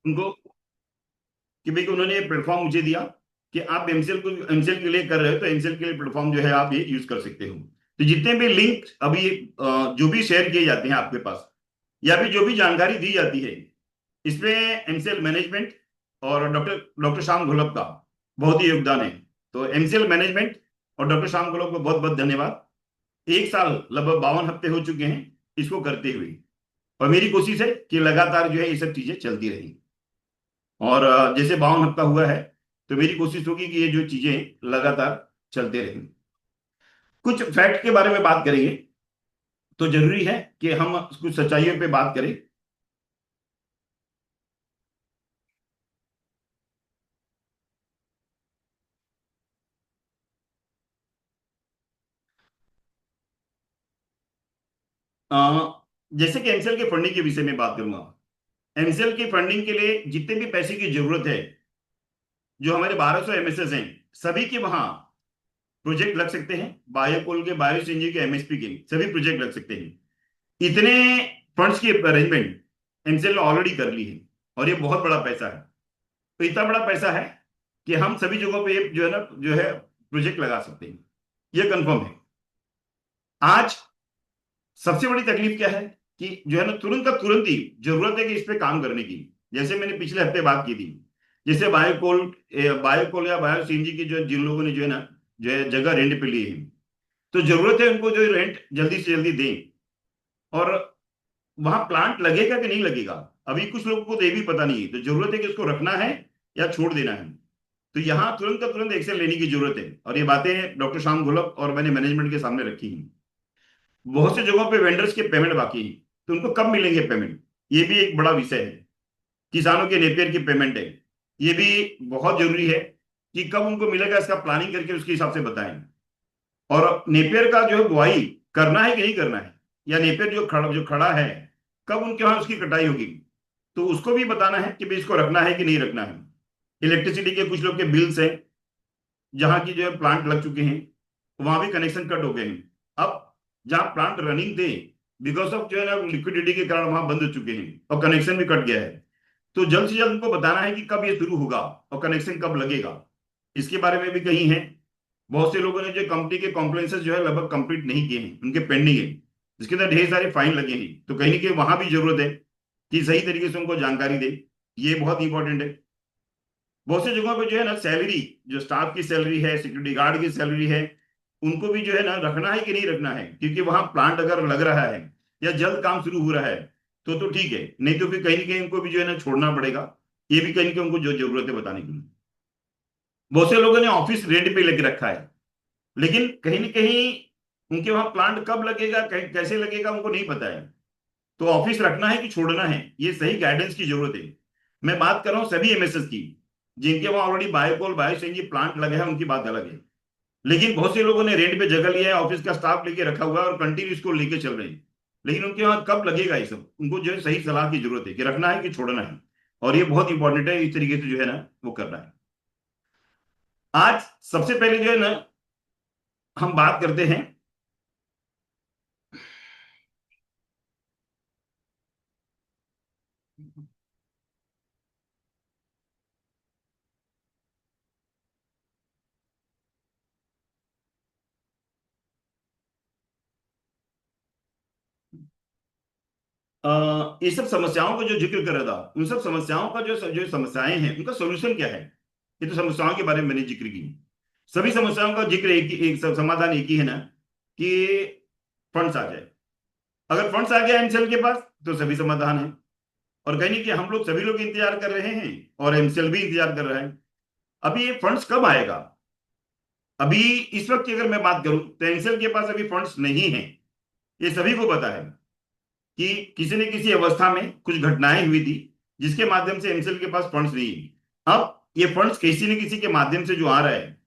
उनको कि भाई कि उन्होंने प्लेटफॉर्म मुझे दिया कि आप एमसीएल को एमसीएल के लिए कर रहे हो तो एमसीएल के लिए प्लेटफॉर्म जो है आप ये यूज कर सकते हो। तो जितने भी लिंक अभी जो भी शेयर किए जाते हैं आपके पास या फिर जो भी जानकारी दी जाती है, इसमें एमसीएल मैनेजमेंट और डॉक्टर डॉक्टर श्याम घोलप का बहुत ही योगदान है। तो एमसीएल मैनेजमेंट और डॉक्टर श्याम घोलप को बहुत बहुत धन्यवाद। एक साल लगभग 52 हफ्ते हो चुके हैं इसको करते हुए, और मेरी कोशिश है कि लगातार जो है ये सब चीजें चलती रही। और जैसे 52 हफ्ता हुआ है तो मेरी कोशिश होगी कि ये जो चीजें लगातार चलते रहें। कुछ फैक्ट के बारे में बात करेंगे तो जरूरी है कि हम कुछ सच्चाइयों पे बात करें। अ, जैसे कि एमसीएल के फंडिंग के विषय में बात करूंगा। एमसीएल की फंडिंग के लिए जितने भी पैसे की जरूरत है, जो हमारे 1200 एमएसएस हैं, सभी के वहां प्रोजेक्ट लग सकते हैं। बायोकोल के, बायो सीएनजी के, एमएसपी के सभी प्रोजेक्ट लग सकते हैं। इतने फंड्स की अरेंजमेंट एमसीएल ने ऑलरेडी कर ली है, और ये बहुत बड़ा पैसा है। तो इतना बड़ा पैसा है कि हम सभी जगहों पे जो है ना जो है प्रोजेक्ट लगा सकते हैं, ये कंफर्म है। आज सबसे बड़ी तकलीफ क्या है कि जो है ना तुरंत का तुरंत ही जरूरत है कि इस पे काम करने की। जैसे मैंने पिछले हफ्ते बात की थी, जैसे बायोकोल या बायो सीएनजी की जो जिन लोगों ने जो है ना जो है जगह रेंट पे ली है, तो जरूरत है उनको जो रेंट जल्दी से जल्दी दें। और वहां प्लांट लगेगा कि नहीं लगेगा, अभी कुछ लोगों को तो ये भी पता नहीं है। तो जरूरत है कि उसको रखना है या छोड़ देना है। तो यहाँ तुरंत का तुरंत एक्शन लेने की जरूरत है, और ये बातें डॉक्टर श्याम घोलप और मैंने मैनेजमेंट के सामने रखी हैं। बहुत सी जगहों पे वेंडर्स के पेमेंट बाकी है, तो उनको कब मिलेंगे पेमेंट, ये भी एक बड़ा विषय है। किसानों के नेपियर की पेमेंट है, ये भी बहुत जरूरी है कि कब उनको मिलेगा, इसका प्लानिंग करके उसके हिसाब से बताएं। और नेपियर का जो है बुआई करना है कि नहीं करना है, या नेपियर जो खड़ा है कब उनके वहां उसकी कटाई होगी, तो उसको भी बताना है कि भाई इसको रखना है कि नहीं रखना है। इलेक्ट्रिसिटी के कुछ लोग के बिल्स हैं, जहां की जो है प्लांट लग चुके हैं, वहां भी कनेक्शन कट हो गए हैं। अब जहां प्लांट रनिंग थे, बिकॉज ऑफ जो है ना लिक्विडिटी के कारण वहां बंद हो चुके हैं और कनेक्शन भी कट गया है। तो जल्द से जल्द उनको बताना है कि कब ये शुरू होगा और कनेक्शन कब लगेगा, इसके बारे में भी कही है। बहुत से लोगों ने जो कंपनी के कॉम्प्लायंसेस जो है लगभग कंप्लीट नहीं किए हैं, उनके पेंडिंग है, जिसके अंदर ढेर सारे फाइन लगे हैं। तो कहीं ना कहीं वहां भी जरूरत है कि सही तरीके से उनको जानकारी दे, ये बहुत इंपॉर्टेंट है। बहुत सी जगहों पे जो है ना सैलरी, जो स्टाफ की सैलरी है, सिक्योरिटी गार्ड की सैलरी है, उनको भी जो है ना रखना है कि नहीं रखना है, क्योंकि वहां प्लांट अगर लग रहा है या जल्द काम शुरू हो रहा है तो ठीक है, नहीं तो फिर कहीं ना कहीं उनको भी जो है ना छोड़ना पड़ेगा। ये भी कहीं ना कहीं उनको जो जरूरत है बताने के लिए। बहुत से लोगों ने ऑफिस रेंट पे लेके रखा है, लेकिन कहीं ना कहीं उनके वहां प्लांट कब लगेगा, कैसे लगेगा, उनको नहीं पता है। तो ऑफिस रखना है कि छोड़ना है, ये सही गाइडेंस की जरूरत है। मैं बात कर रहा हूँ सभी एमएसएस की, जिनके वहां already biocoal bio CNG plant लगे हैं, उनकी बात अलग है। लेकिन बहुत से लोगों ने रेंट पे जगह लिया है, ऑफिस का स्टाफ लेके रखा हुआ है और कंटिन्यू इसको लेके चल रहे हैं, लेकिन उनके वहां कब लगेगा ये सब, उनको जो है सही सलाह की जरूरत है कि रखना है कि छोड़ना है। और ये बहुत इंपॉर्टेंट है, इस तरीके से जो है ना वो करना है। आज सबसे पहले जो है ना हम बात करते हैं। ये सब समस्याओं का जो जिक्र कर रहा था, उन सब समस्याओं का जो समस्याएं हैं उनका सोल्यूशन क्या है। ये तो समस्याओं के बारे में मैंने जिक्र की। सभी समस्याओं का जिक्र समाधान एक ही है ना, कि फंड्स आ जाए। अगर फंड्स आ गया एमसीएल के पास तो सभी समाधान है। और कहीं नहीं कि हम लोग सभी लोग इंतजार कर रहे हैं और एमसीएल भी इंतजार कर रहा है। अभी ये फंड्स कब आएगा, अभी इस वक्त की अगर मैं बात करूं तो एमसीएल के पास अभी फंड्स नहीं है, ये सभी को पता है कि किसी न किसी अवस्था में कुछ घटनाएं हुई थी जिसके माध्यम से एमसीएल के पास फंड्स नहीं है। अब ये फंड्स किसी न किसी के माध्यम से जो आ रहा है,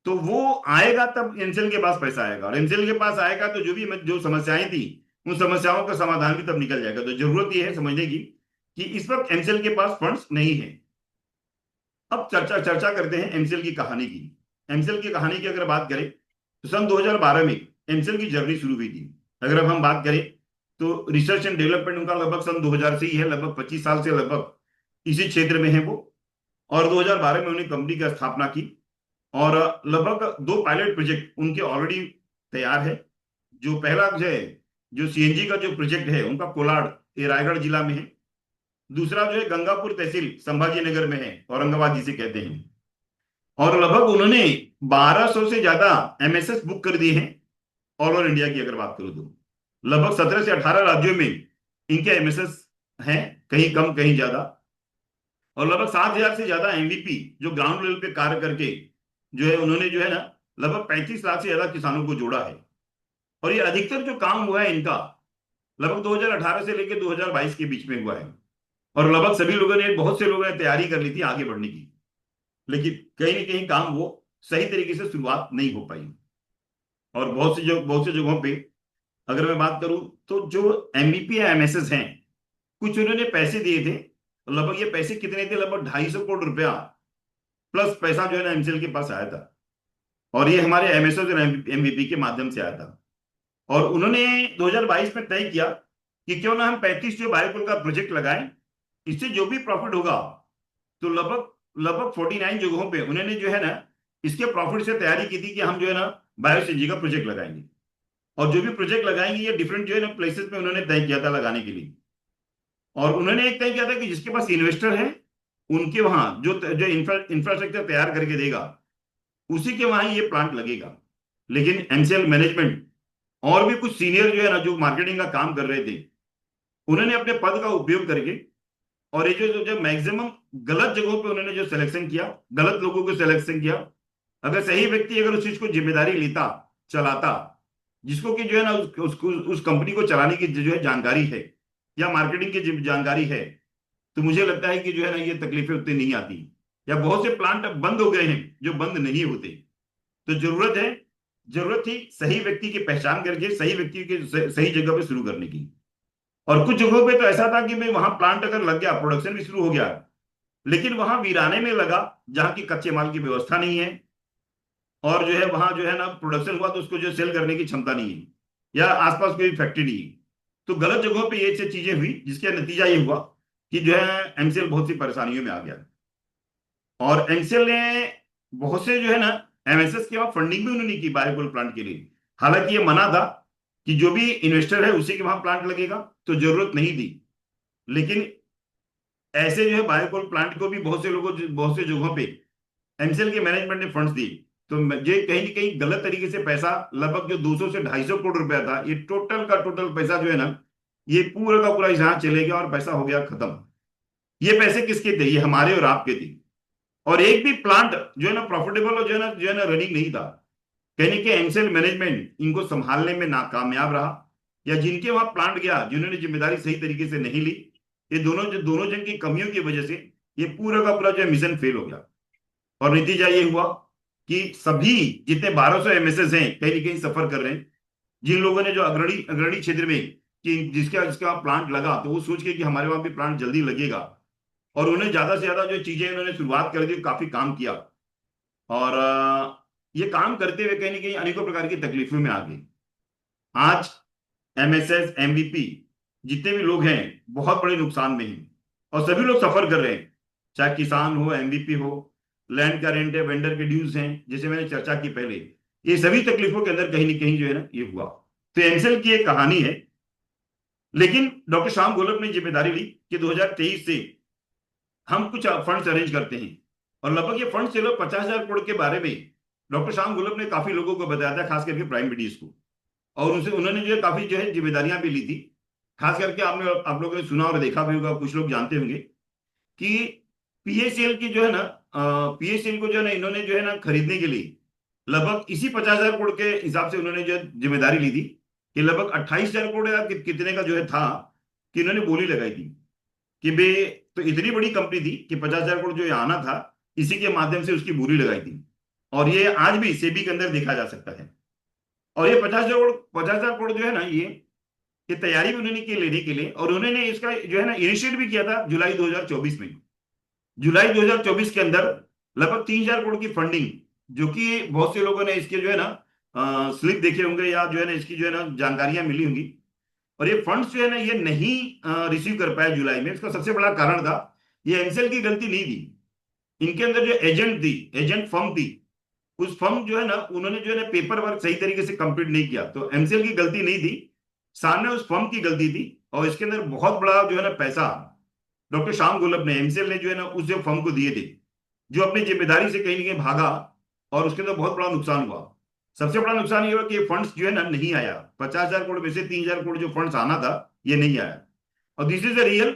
तो वो आएगा तब एमसीएल के पास पैसा आएगा, और एमसीएल के पास आएगा तो जो समस्याएं थी उन समस्याओं का समाधान भी तब निकल जाएगा। तो जरूरत यह है समझने की कि इस वक्त एमसीएल के पास फंड्स नहीं है। अब चर्चा चर्चा करते हैं एमसीएल की कहानी की। एमसीएल की कहानी की अगर बात करें तो सन 2012 में एमसीएल की जर्नी शुरू हुई थी। अगर अब हम बात करें तो रिसर्च एंड डेवलपमेंट उनका लगभग सन 2000 से ही है, लगभग 25 साल से लगभग इसी क्षेत्र में है वो। और 2012 में उन्हें कंपनी की स्थापना की। और लगभग 2 पायलट प्रोजेक्ट उनके ऑलरेडी तैयार है। जो पहला जो है, जो सीएनजी का जो प्रोजेक्ट है उनका कोलाड, ये रायगढ़ जिला में है। दूसरा जो है गंगापुर तहसील संभाजी नगर में है, औरंगाबाद जिसे कहते हैं। और लगभग उन्होंने 1200 से ज्यादा एमएसएस बुक कर दिए हैं। ऑल ओवर इंडिया की अगर बात करूं तो लगभग 17 से 18 राज्यों में इनके एमएसएस हैं, कहीं कम कहीं ज्यादा। और लगभग 7,000 से ज्यादा एमवीपी जो ग्राउंड लेवल पे कार्य करके जो है उन्होंने जो है ना लगभग 35 लाख से ज्यादा किसानों को जोड़ा है। और ये अधिकतर जो काम हुआ है इनका लगभग 2018 से लेकर 2022 के बीच में हुआ है। और लगभग सभी लोगों ने, बहुत से लोगों ने तैयारी कर ली थी आगे बढ़ने की, लेकिन कहीं ना कहीं काम वो सही तरीके से शुरुआत नहीं हो पाई। और बहुत सी जगहों पे अगर मैं बात करूं तो जो एमबीपी या एमएसएस हैं, कुछ उन्होंने पैसे दिए थे। लगभग ये पैसे कितने थे, लगभग 250 करोड़ रुपया प्लस पैसा जो है ना एमसीएल के पास आया था। और ये हमारे एमएसएस और एमबीपी के माध्यम से आया था। और उन्होंने 2022 में तय किया कि क्यों ना हम 35 जो बायोकोल का प्रोजेक्ट लगाएं, इससे जो भी प्रॉफिट होगा, तो लगभग लगभग 49 जगहों पे उन्होंने जो है ना इसके प्रॉफिट से तैयारी की थी कि हम जो है ना बायो सीएनजी का प्रोजेक्ट लगाएंगे। और जो भी प्रोजेक्ट लगाएंगे ये डिफरेंट जो है ना प्लेसेस में उन्होंने तय किया था लगाने के लिए। और उन्होंने एक तय किया था कि जिसके पास इन्वेस्टर है उनके वहां जो जो इंफ्रास्ट्रक्चर तैयार करके देगा उसी के वहां ये प्लांट लगेगा। लेकिन एमसीएल मैनेजमेंट और भी कुछ सीनियर जो है ना जो मार्केटिंग का काम कर रहे थे, उन्होंने अपने पद का उपयोग करके और ये जो मैक्सिमम गलत जगहों पे उन्होंने जो सिलेक्शन किया, गलत लोगों को सिलेक्शन किया। अगर सही व्यक्ति अगर उस चीज को जिम्मेदारी लेता, चलाता, जिसको कि जो है ना उसको उस कंपनी को चलाने की जो है जानकारी है या मार्केटिंग की जानकारी है, तो मुझे लगता है कि जो है ना ये तकलीफें उतनी नहीं आती। या बहुत से प्लांट अब बंद हो गए हैं जो बंद नहीं होते। तो जरूरत थी सही व्यक्ति की पहचान करके सही व्यक्ति के सही जगह पे शुरू करने की। और कुछ जगहों पे तो ऐसा था कि भाई वहां प्लांट अगर लग गया, प्रोडक्शन भी शुरू हो गया, लेकिन वहां वीराने में लगा जहां की कच्चे माल की व्यवस्था नहीं है। और जो है वहां जो है ना प्रोडक्शन हुआ तो उसको जो सेल करने की क्षमता नहीं है, या आसपास कोई फैक्ट्री नहीं है। तो गलत जगहों पे ये सब चीजें हुई, जिसका नतीजा ये हुआ कि जो है एमसीएल बहुत सी परेशानियों में आ गया। और एमसीएल ने बहुत से जो है ना एमएसएस के वहां फंडिंग भी उन्होंने की बायोकोल प्लांट के लिए। हालांकि ये मना था कि जो भी इन्वेस्टर है उसी के वहां प्लांट लगेगा, तो जरूरत नहीं थी। लेकिन ऐसे जो है बायोकोल प्लांट को भी बहुत से जगहों पे एमसीएल के मैनेजमेंट ने फंड्स दिए। तो ये कहीं ना कहीं गलत तरीके से पैसा, लगभग जो 200 से 250 करोड़ रुपया था, ये टोटल का टोटल पैसा जो है ना ये पूरा का पूरा यहाँ चले गया और पैसा हो गया खत्म। ये पैसे किसके थे, ये हमारे और आपके थे। और एक भी प्लांट जो है ना प्रॉफिटेबल और जो है ना रनिंग नहीं था। कहने के एमसीएल मैनेजमेंट इनको संभालने में नाकामयाब रहा, या जिनके वहां प्लांट गया जिन्होंने जिम्मेदारी सही तरीके से नहीं ली, ये दोनों जन की कमियों की वजह से ये पूरा का पूरा जो है मिशन फेल हो गया। और नतीजा ये हुआ कि सभी जितने 1200 एमएसएस हैं कहीं ना कहीं सफर कर रहे हैं। जिन लोगों ने जो अग्रणी अग्रणी क्षेत्र में कि जिसका जिसका प्लांट लगा, तो वो सोच के कि हमारे वहां भी प्लांट जल्दी लगेगा, और उन्हें ज्यादा से ज्यादा जो चीजें उन्होंने शुरुआत कर दी, काफी काम किया। और ये काम करते हुए कहीं ना कहीं अनेकों प्रकार की तकलीफों में आ गई। आज एमएसएस एमबीपी जितने भी लोग हैं बहुत बड़े नुकसान में हैं, और सभी लोग सफर कर रहे हैं, चाहे किसान हो, एमबीपी हो, लैंड का रेंट है, वेंडर के ड्यूज हैं, जैसे मैंने चर्चा की पहले। ये सभी तकलीफों के अंदर कहीं ना कहीं जो है ना ये हुआ। तो एमसेल की एक कहानी है। लेकिन डॉक्टर श्याम गोलप ने जिम्मेदारी ली कि 2023 से हम कुछ फंड्स अरेंज करते हैं। और लगभग ये फंड चलो 50,000 करोड़ के बारे में डॉक्टर श्याम गोलप ने काफी लोगों को बताया था, खास करके प्राइम मीडिया को। और उनसे उन्होंने जो है काफी जो है जिम्मेदारियां भी ली थी। खास करके आप लोगों ने सुना और देखा भी होगा, कुछ लोग जानते होंगे कि पीएसएल की जो है ना पीएसएल को जो है ना इन्होंने जो है ना खरीदने के लिए लगभग इसी 50,000 करोड़ के हिसाब से उन्होंने जो है जिम्मेदारी ली थी कि लगभग 28,000 करोड़ या कितने का जो है था कि इन्होंने बोली लगाई थी कि बे, तो इतनी बड़ी कंपनी थी कि 50,000 करोड़ जो आना था इसी के माध्यम से उसकी बोली लगाई थी। और ये आज भी सेबी के अंदर देखा जा सकता है। और ये 50,000 करोड़ जो है ना ये तैयारी भी उन्होंने की लेने के लिए। और उन्होंने इसका जो है ना इनिशिएट भी किया था जुलाई 2024 में। जुलाई 2024 के अंदर लगभग 3,000 करोड़ की फंडिंग, जो कि बहुत से लोगों ने इसके जो है ना स्लिप देखे होंगे या जो है ना इसकी जो है ना जानकारियां मिली होंगी। और ये फंड्स जो है ना ये नहीं रिसीव कर पाया जुलाई में। इसका सबसे बड़ा कारण था ये एमसीएल की गलती नहीं थी। इनके अंदर जो एजेंट थी, एजेंट फर्म थी, उस फर्म जो है ना, उन्होंने जो है ना पेपर वर्क सही तरीके से कंप्लीट नहीं किया। तो एमसीएल की गलती नहीं थी, सामने उस फर्म की गलती थी। और इसके अंदर बहुत बड़ा जो है ना पैसा डॉक्टर श्याम गोलप ने, एमसीएल ने जो है ना उस जो फर्म को दिए थे, जो अपनी जिम्मेदारी से कहीं ना कहीं भागा, और उसके अंदर बहुत बड़ा नुकसान हुआ। सबसे बड़ा नुकसान ये हुआ कि ये फंड्स जो है ना नहीं आया। 50,000 करोड़ में से 3,000 करोड़ जो फंड्स आना था, ये नहीं आया। और दिस इज अ रियल।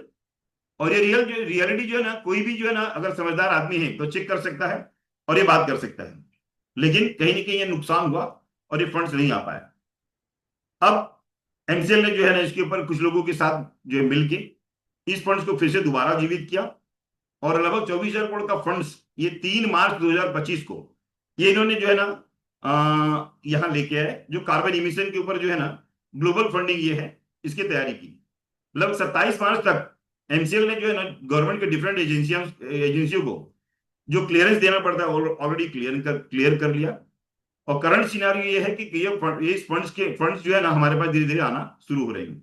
और ये रियल जो रियलिटी जो है ना, कोई भी जो है ना अगर समझदार आदमी है तो चेक कर सकता है और ये बात कर सकता है। लेकिन कहीं ना कहीं ये नुकसान हुआ और ये फंड्स नहीं आ पाया। अब एमसीएल ने जो है ना इसके ऊपर कुछ लोगों के साथ जो है मिलके इस फंड्स को फिर से दोबारा जीवित किया, और लगभग 24,000 करोड़ का फंड्स ये 3 मार्च 2025 को ये इन्होंने जो है ना यहां लेके आए, जो कार्बन इमिशन के ऊपर जो है ना ग्लोबल फंडिंग ये है, इसकी तैयारी की। लगभग 27 मार्च तक एमसीएल ने जो है ना गवर्नमेंट के डिफरेंट एजेंसियों को जो क्लियरेंस देना पड़ता है ऑलरेडी क्लियर कर लिया। और करंट सिनारियो ये है कि ये फंड्स जो है ना हमारे पास धीरे धीरे आना शुरू हो रहे हैं।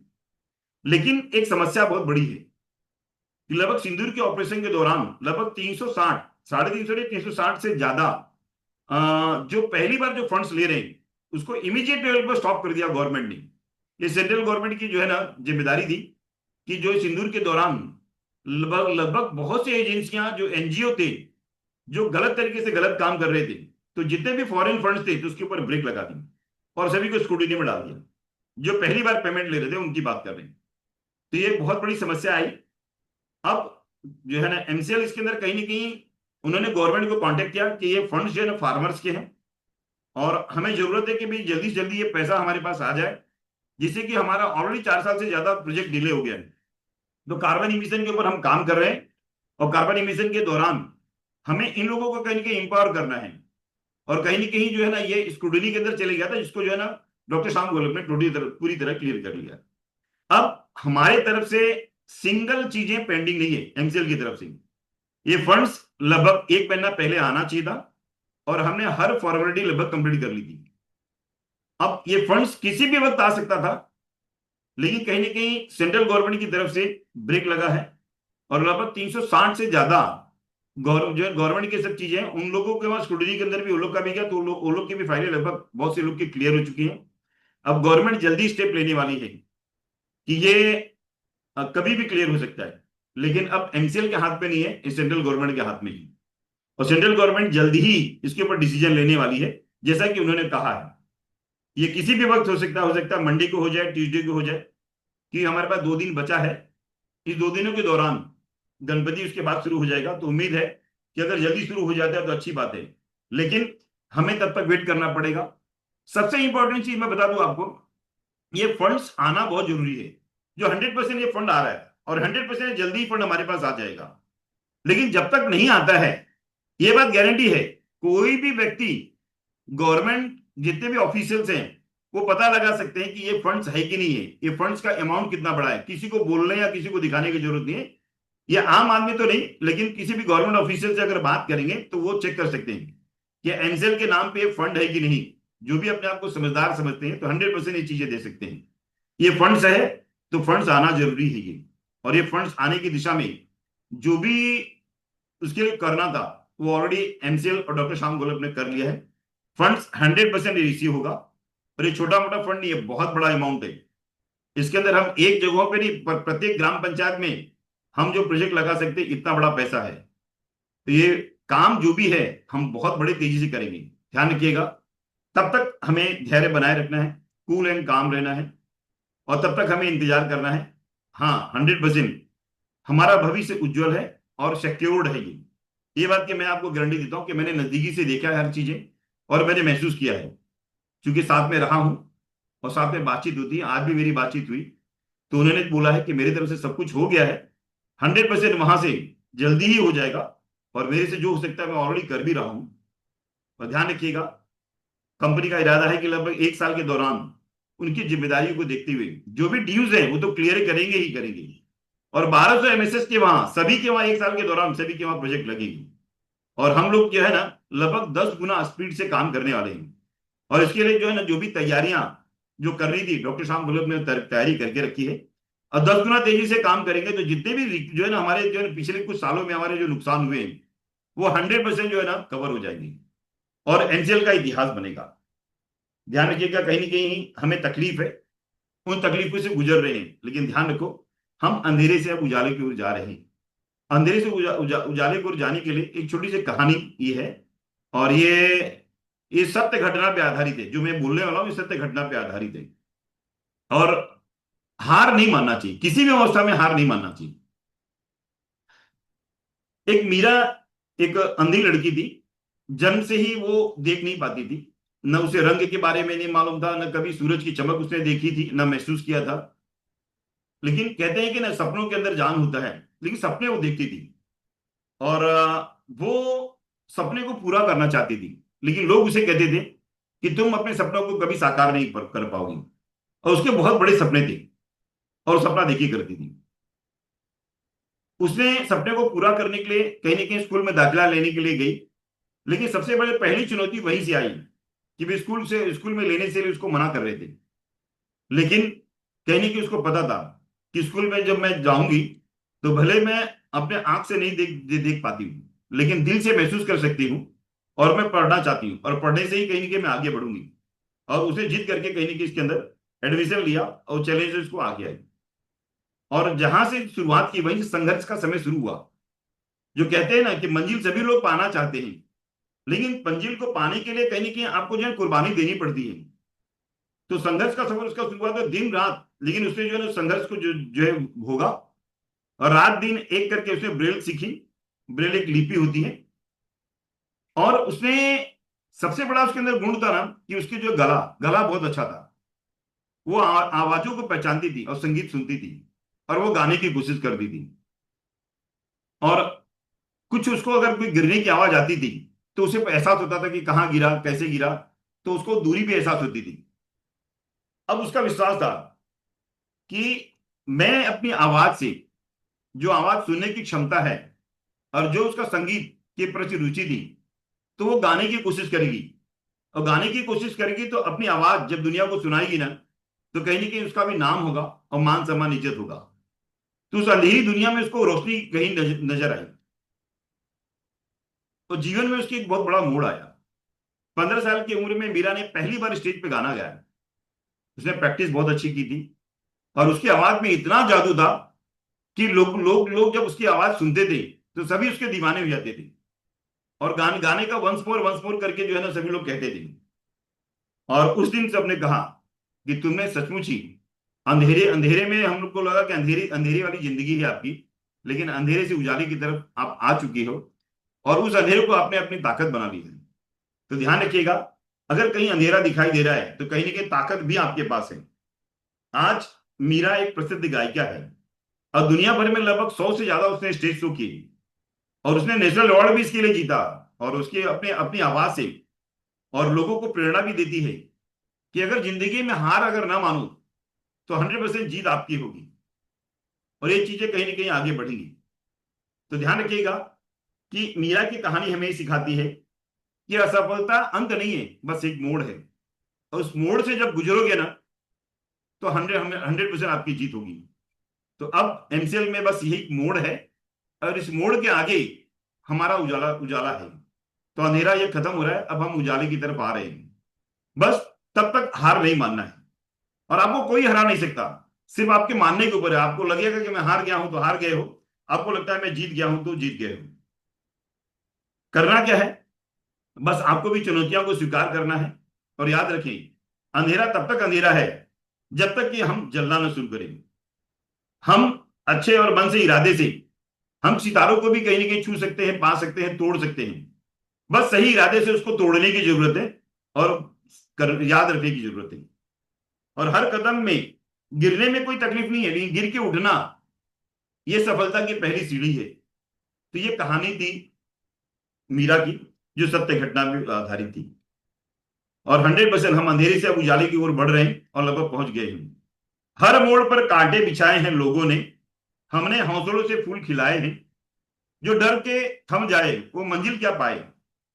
लेकिन एक समस्या बहुत बड़ी है कि लगभग सिंदूर के ऑपरेशन के दौरान लगभग 360, 350 नहीं 360 से ज्यादा जो पहली बार जो फंड्स ले रहे हैं उसको इमीडिएट लेवल पर स्टॉप कर दिया गवर्नमेंट ने। ये सेंट्रल गवर्नमेंट की जो है ना जिम्मेदारी थी कि जो सिंदूर के दौरान लगभग लगभग बहुत सी एजेंसियां जो एनजीओ थे जो गलत तरीके से गलत काम कर रहे थे, तो जितने भी फॉरेन फंड्स थे तो उसके ऊपर ब्रेक लगा दी और सभी को स्क्रूटिनी में डाल दिया। जो पहली बार पेमेंट ले रहे थे उनकी बात कर रहे हैं। तो ये बहुत बड़ी समस्या आई। अब जो है ना एमसीएल इसके अंदर कहीं ना कहीं उन्होंने गवर्नमेंट को कांटेक्ट किया कि ये फंड्स जो है ना फार्मर्स के हैं और हमें जरूरत है कि भाई जल्दी से जल्दी ये पैसा हमारे पास आ जाए, जिससे कि हमारा ऑलरेडी 4 साल से ज्यादा प्रोजेक्ट डिले हो गया है। तो कार्बन इमिशन के ऊपर हम काम कर रहे हैं और कार्बन इमिशन के दौरान हमें इन लोगों को कहीं ना कहीं इंपावर करना है। और कहीं ना कहीं जो है ना ये स्क्रूटिनी के अंदर चले गया था, जिसको जो है ना डॉक्टर श्याम गोलप ने पूरी तरह क्लियर कर लिया। अब हमारे तरफ से सिंगल चीजें पेंडिंग नहीं है एमसीएल की तरफ से। ये फंड्स लगभग 1 महीना पहले आना चाहिए था और हमने हर फॉर्मेलिटी लगभग कंप्लीट कर ली थी। अब ये फंड्स किसी भी वक्त आ सकता था, लेकिन कहीं ना कहीं सेंट्रल गवर्नमेंट की तरफ से ब्रेक लगा है और लगभग 360 से ज्यादा जो गवर्नमेंट की सब चीजें उन लोगों के वहां स्क्रूटिनी के अंदर भी उन लोग का भी गया, तो वो लोग की भी फाइलें लगभग बहुत से लोग की क्लियर हो चुकी हैं। अब गवर्नमेंट जल्दी स्टेप लेने वाली है कि ये कभी भी क्लियर हो सकता है। लेकिन अब एमसीएल के हाथ में नहीं है, इस सेंट्रल गवर्नमेंट के हाथ में ही। और सेंट्रल गवर्नमेंट जल्दी ही इसके ऊपर डिसीजन लेने वाली है, जैसा कि उन्होंने कहा है। ये किसी भी वक्त हो सकता है मंडे को हो जाए, ट्यूसडे को हो जाए, कि हमारे पास 2 दिन बचा है। इस 2 दिनों के दौरान गणपति उसके बाद शुरू हो जाएगा, तो उम्मीद है कि अगर जल्दी शुरू हो जाता है तो अच्छी बात है। लेकिन हमें तब तक वेट करना पड़ेगा। सबसे इंपॉर्टेंट चीज मैं बता दूं आपको, ये फंड्स आना बहुत जरूरी है। जो 100% ये फंड आ रहा है और 100% जल्दी फंड हमारे पास आ जाएगा। लेकिन जब तक नहीं आता है, ये बात गारंटी है, कोई भी व्यक्ति, गवर्नमेंट जितने भी ऑफिशियल्स हैं, वो पता लगा सकते हैं कि ये फंड्स है कि नहीं है, ये फंड्स का अमाउंट कितना बड़ा है। किसी को बोलने या किसी को दिखाने की जरूरत नहीं है। ये आम आदमी तो नहीं, लेकिन किसी भी गवर्नमेंट ऑफिशियल से अगर बात करेंगे तो वो चेक कर सकते हैं कि एनसेल के नाम पे फंड है कि नहीं। जो भी अपने आप को समझदार समझते हैं तो 100% ये चीजें दे सकते हैं। ये फंड्स है तो फंड्स आना जरूरी है ये। और ये फंड्स आने की दिशा में जो भी उसके लिए करना था वो ऑलरेडी एमसीएल और डॉक्टर श्याम गोलप ने कर लिया है। फंड्स 100% रिसीव होगा। और ये छोटा मोटा फंड नहीं है, बहुत बड़ा अमाउंट है। इसके अंदर हम एक जगहों पे नहीं, पर प्रत्येक ग्राम पंचायत में हम जो प्रोजेक्ट लगा सकते हैं, इतना बड़ा पैसा है। तो ये काम जो भी है हम बहुत बड़े तेजी से करेंगे, ध्यान रखिएगा। तब तक हमें धैर्य बनाए रखना है, कूल एंड काम रहना है, और तब तक हमें इंतजार करना है। हाँ, 100% हमारा भविष्य उज्जवल है और सिक्योर्ड है। ये बात की मैं आपको गारंटी देता हूं कि मैंने नजदीकी से देखा है हर चीजें, और मैंने महसूस किया है, क्योंकि साथ में रहा हूं और साथ में बातचीत होती है। आज भी मेरी बातचीत हुई तो उन्होंने बोला है कि मेरी तरफ से सब कुछ हो गया है, 100% वहां से जल्दी ही हो जाएगा, और मेरे से जो हो सकता है मैं ऑलरेडी कर भी रहा हूं। और ध्यान रखिएगा, कंपनी का इरादा है कि लगभग 1 साल के दौरान उनकी जिम्मेदारियों को देखते हुए जो भी ड्यूज है वो तो क्लियर करेंगे ही करेंगे। और 1200 एमएसएस के वहां सभी के वहां 1 साल के दौरान सभी के वहां प्रोजेक्ट लगेगी। और हम लोग जो है ना लगभग 10 गुना स्पीड से काम करने वाले हैं। और इसके लिए जो है ना जो भी तैयारियां जो कर रही थी डॉक्टर श्याम गोलप ने तैयारी करके रखी है। और 10 गुना तेजी से काम करेंगे तो जितने भी जो है ना हमारे जो है पिछले कुछ सालों में हमारे जो नुकसान हुए हैं वो 100% जो है ना कवर हो जाएंगे और एनसीएल का इतिहास बनेगा। ध्यान रखिएगा, कहीं ना कहीं हमें तकलीफ है, उन तकलीफों से गुजर रहे हैं, लेकिन ध्यान रखो हम अंधेरे से अब उजाले की ओर जा रहे हैं। अंधेरे से उजाले की ओर जाने के लिए एक छोटी सी कहानी ये है, और ये सत्य घटना पे आधारित है। जो मैं बोलने वाला हूँ ये सत्य घटना पे आधारित है। और हार नहीं मानना चाहिए, किसी भी अवस्था में हार नहीं मानना चाहिए। एक मीरा एक अंधी लड़की थी, जन्म से ही वो देख नहीं पाती थी। न उसे रंग के बारे में नहीं मालूम था, न कभी सूरज की चमक उसने देखी थी, न महसूस किया था। लेकिन कहते हैं कि ना सपनों के अंदर जान होता है, लेकिन सपने वो देखती थी। और वो सपने को पूरा करना चाहती थी, लेकिन लोग उसे कहते थे कि तुम अपने सपनों को कभी साकार नहीं कर पाओगी। और उसके बहुत बड़े सपने थे और सपना देखी करती थी। उसने सपने को पूरा करने के लिए कहीं ना कहीं स्कूल में दाखिला लेने के लिए गई, लेकिन सबसे बड़ी पहली चुनौती वहीं से आई कि वे स्कूल में लेने से उसको मना कर रहे थे। लेकिन कहीं ना कहीं उसको पता था कि स्कूल में जब मैं जाऊंगी तो भले मैं अपने आंख से नहीं देख पाती हूँ, लेकिन दिल से महसूस कर सकती हूँ। और मैं पढ़ना चाहती हूँ और पढ़ने से ही कहीं ना कहीं मैं आगे बढ़ूंगी। और उसे जीत करके कहीं ना कहीं इसके अंदर एडमिशन लिया और चैलेंज उसको आगे आई। और जहां से शुरुआत की वहीं से संघर्ष का समय शुरू हुआ। जो कहते हैं ना कि मंजिल सभी लोग पाना चाहते हैं, लेकिन मंजिल को पाने के लिए कहीं ना कहीं आपको जो है कुर्बानी देनी पड़ती है। तो संघर्ष का सफर उसका शुरुआत है दिन रात, लेकिन उसने जो है ना संघर्ष को जो है भोगा। और रात दिन एक करके उसने ब्रेल सीखी। ब्रेल एक लिपि होती है। और उसने सबसे बड़ा उसके अंदर गुण था ना कि उसके जो गला गला बहुत अच्छा था। वो आवाजों को पहचानती थी और संगीत सुनती थी और वो गाने की कोशिश करती थी। और कुछ उसको अगर कोई गिरने की आवाज आती थी तो उसे एहसास होता था कि कहाँ गिरा कैसे गिरा। तो उसको दूरी भी एहसास होती थी। अब उसका विश्वास था कि मैं अपनी आवाज से, जो आवाज सुनने की क्षमता है और जो उसका संगीत के प्रति रुचि थी, तो वो गाने की कोशिश करेगी। और गाने की कोशिश करेगी तो अपनी आवाज जब दुनिया को सुनाएगी ना, तो कहीं ना कहीं उसका भी नाम होगा और मान सम्मान इज्जत होगा। तो उस अंधेरी दुनिया में उसको रोशनी कहीं नजर आई। तो जीवन में उसकी एक बहुत बड़ा मोड़ आया। 15 साल की उम्र में मीरा ने पहली बार स्टेज पे गाना गाया। उसने प्रैक्टिस बहुत अच्छी की थी और उसकी आवाज में इतना जादू था कि लोग जब उसकी आवाज सुनते थे तो सभी उसके दीवाने हो जाते थे। और गाने का वंस मोर करके जो है ना सभी लोग कहते थे। और उस दिन सबने कहा कि तुमने सचमुच ही अंधेरे अंधेरे में, हम लोग को लगा कि अंधेरी अंधेरी वाली जिंदगी है आपकी, लेकिन अंधेरे से उजाले की तरफ आप आ चुकी हो और उस अंधेरे को आपने अपनी ताकत बना ली है। तो ध्यान रखिएगा, अगर कहीं अंधेरा दिखाई दे रहा है तो कहीं ना कहीं ताकत भी आपके पास है। आज मीरा एक प्रसिद्ध गायिका है और दुनिया भर में लगभग 100 से ज्यादा उसने स्टेज शो किए और उसने नेशनल अवार्ड भी इसके लिए जीता। और उसके अपने अपनी आवाज से और लोगों को प्रेरणा भी देती है कि अगर जिंदगी में हार अगर ना मानो तो 100% जीत आपकी होगी और ये चीजें कहीं ना कहीं आगे बढ़ेंगी। तो ध्यान रखिएगा कि मीरा की कहानी हमें सिखाती है कि असफलता अंत नहीं है, बस एक मोड़ है। और उस मोड़ से जब गुजरोगे ना तो 100% आपकी जीत होगी। तो अब एमसीएल में बस यही मोड़ है और इस मोड़ के आगे हमारा उजाला उजाला है। तो अंधेरा ये खत्म हो रहा है, अब हम उजाले की तरफ आ रहे हैं। बस तब तक हार नहीं मानना है और आपको कोई हरा नहीं सकता। सिर्फ आपके मानने के ऊपर है। आपको लगेगा कि मैं हार गया हूं तो हार गए हो, आपको लगता है मैं जीत गया हूं तो जीत गए हो। करना क्या है, बस आपको भी चुनौतियों को स्वीकार करना है। और याद रखें, अंधेरा तब तक अंधेरा है जब तक कि हम जलना न शुरू करें। हम अच्छे और मन से इरादे से हम सितारों को भी कहीं ना कहीं छू सकते हैं, पा सकते हैं, तोड़ सकते हैं। बस सही इरादे से उसको तोड़ने की जरूरत है और याद रखने की जरूरत है। और हर कदम में गिरने में कोई तकलीफ नहीं है, लेकिन गिर के उठना ये सफलता की पहली सीढ़ी है। तो ये कहानी थी मीरा की, जो सत्य घटना पर आधारित थी। और 100% हम अंधेरे से अब उजाले की ओर बढ़ रहे हैं और लगभग पहुंच गए हैं। हर मोड़ पर कांटे बिछाए हैं लोगों ने, हमने हौसलों से फूल खिलाए हैं। जो डर के थम जाए वो मंजिल क्या पाए।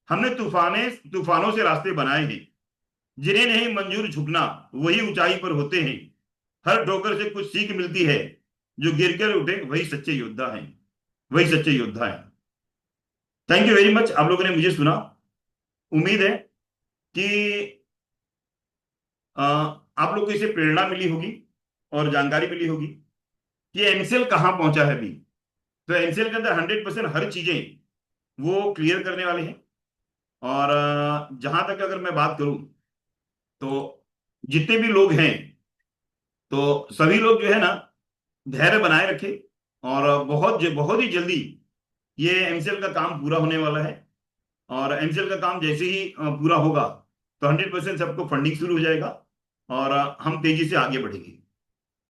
हमने तूफानों से रास्ते बनाए हैं। जिन्हें नहीं मंजूर झुकना वही ऊंचाई पर होते हैं। हर ठोकर से कुछ सीख मिलती है, जो गिर कर उठे वही सच्चे योद्धा हैं, वही सच्चे योद्धा हैं। थैंक यू वेरी मच, आप लोगों ने मुझे सुना। उम्मीद है कि आप लोग को इससे प्रेरणा मिली होगी और जानकारी मिली होगी कि एमसीएल कहाँ पहुंचा है अभी। तो एमसीएल के अंदर 100% हर चीजें वो क्लियर करने वाले हैं। और जहां तक अगर मैं बात करूं, तो जितने भी लोग हैं, तो सभी लोग जो है ना, धैर्य बनाए रखे। और बहुत ही जल्दी ये एमसीएल का काम पूरा होने वाला है। और एमसीएल का काम जैसे ही पूरा होगा, तो 100% सबको फंडिंग शुरू हो जाएगा और हम तेजी से आगे बढ़ेंगे।